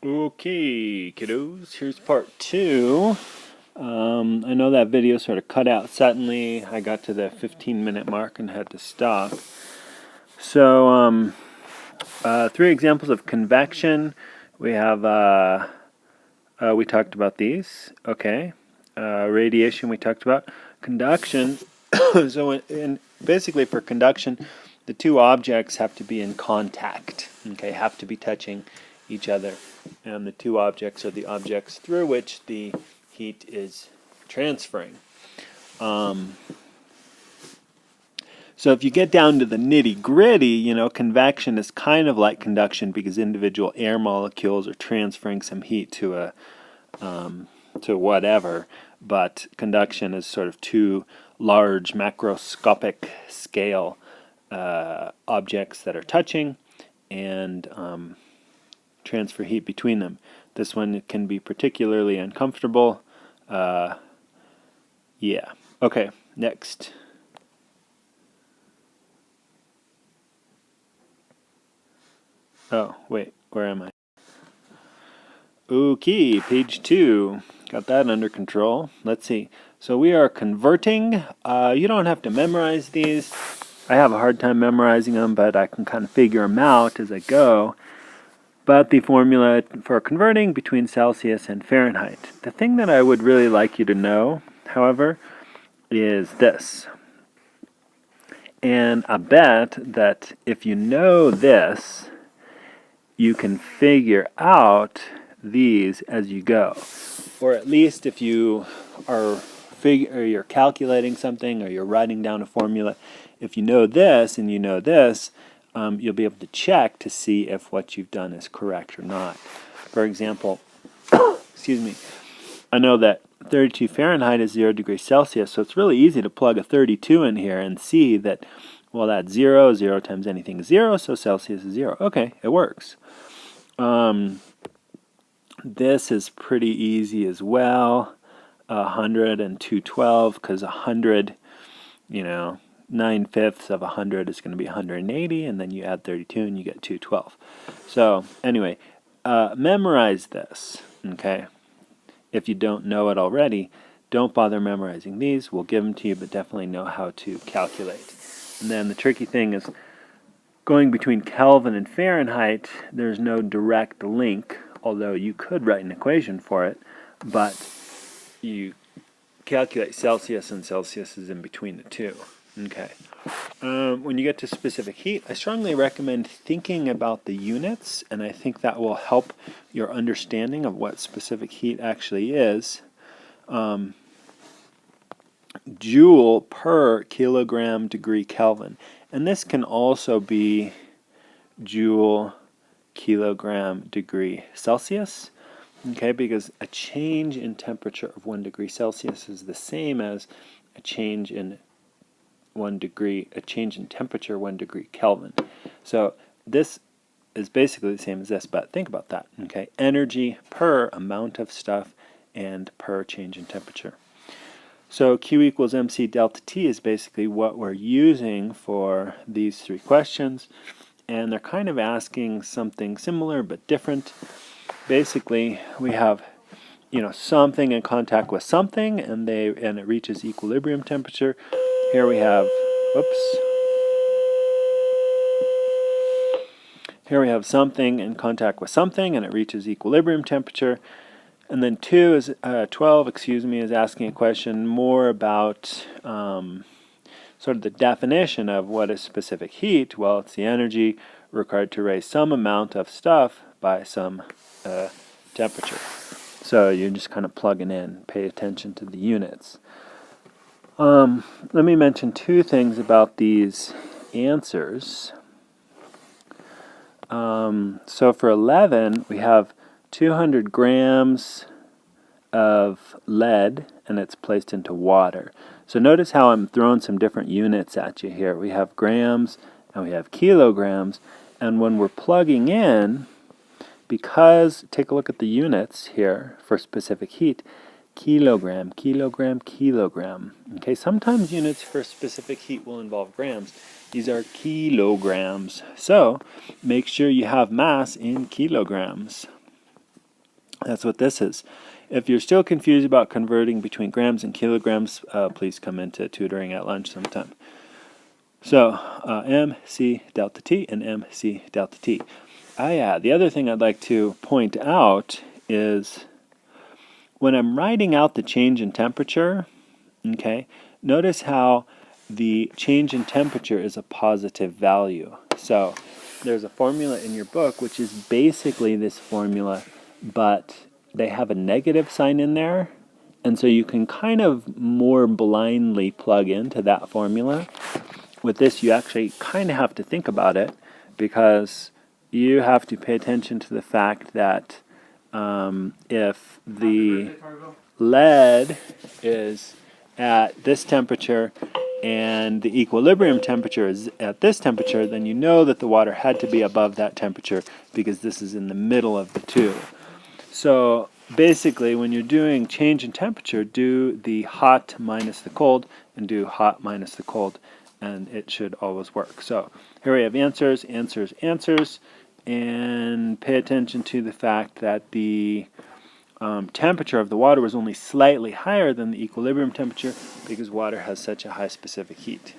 Okay, kiddos, here's part two. I know that video sort of cut out suddenly. I got to the 15-minute mark and had to stop. So, three examples of convection. We have, we talked about these. Okay. Radiation we talked about. Conduction. So, basically for conduction, the two objects have to be in contact. Okay, have to be touching each other. And the two objects are the objects through which the heat is transferring. So if you get down to the nitty-gritty, convection is kind of like conduction because individual air molecules are transferring some heat to whatever, but conduction is sort of two large macroscopic scale objects that are touching and transfer heat between them. This one can be particularly uncomfortable. Yeah. Okay, next. Oh, wait, where am I? Okay, page 2. Got that under control. Let's see. So we are converting. You don't have to memorize these. I have a hard time memorizing them, but I can kind of figure them out as I go. But the formula for converting between Celsius and Fahrenheit. The thing that I would really like you to know, however, is this. And I bet that if you know this, you can figure out these as you go. Or at least if you are you're calculating something or you're writing down a formula, if you know this and you know this, you'll be able to check to see if what you've done is correct or not. For example, excuse me, I know that 32 Fahrenheit is 0 degrees Celsius, so it's really easy to plug a 32 in here and see that, well, that's 0, 0 times anything is 0, so Celsius is 0. Okay, it works. This is pretty easy as well. 100 and 212, because 100, 9/5 of 100 is going to be 180, and then you add 32 and you get 212. So anyway, memorize this, okay? If you don't know it already, don't bother memorizing these. We'll give them to you, but definitely know how to calculate. And then the tricky thing is going between Kelvin and Fahrenheit, there's no direct link, although you could write an equation for it, but you calculate Celsius, and Celsius is in between the two. Okay. When you get to specific heat, I strongly recommend thinking about the units, and I think that will help your understanding of what specific heat actually is. Joule per kilogram degree Kelvin. And this can also be joule kilogram degree Celsius. Okay, because a change in temperature of 1 degree Celsius is the same as a change in temperature 1 degree Kelvin. So this is basically the same as this, but think about that. Okay, energy per amount of stuff and per change in temperature. So Q equals mc delta T is basically what we're using for these three questions, and they're kind of asking something similar but different. Basically, we have something in contact with something, and it reaches equilibrium temperature. Here we have, Here we have something in contact with something, and it reaches equilibrium temperature. And then 12 is asking a question more about sort of the definition of what is specific heat. Well, it's the energy required to raise some amount of stuff by some temperature. So you're just kind of plugging in, pay attention to the units. Let me mention two things about these answers. So for 11, we have 200 grams of lead, and it's placed into water. So notice how I'm throwing some different units at you here. We have grams and we have kilograms, and when we're plugging in, because, take a look at the units here for specific heat, kilogram, kilogram, kilogram. Okay, sometimes units for specific heat will involve grams. These are kilograms. So make sure you have mass in kilograms. That's what this is. If you're still confused about converting between grams and kilograms, please come into tutoring at lunch sometime. So MC delta T and MC delta T. The other thing I'd like to point out is when I'm writing out the change in temperature, okay, notice how the change in temperature is a positive value. So there's a formula in your book which is basically this formula, but they have a negative sign in there, and so you can kind of more blindly plug into that formula. With this, you actually kind of have to think about it, because you have to pay attention to the fact that if the lead is at this temperature and the equilibrium temperature is at this temperature, then you know that the water had to be above that temperature because this is in the middle of the two. So basically, when you're doing change in temperature, do the hot minus the cold and do hot minus the cold, and it should always work. So here we have answers, answers, answers, and pay attention to the fact that the temperature of the water was only slightly higher than the equilibrium temperature because water has such a high specific heat.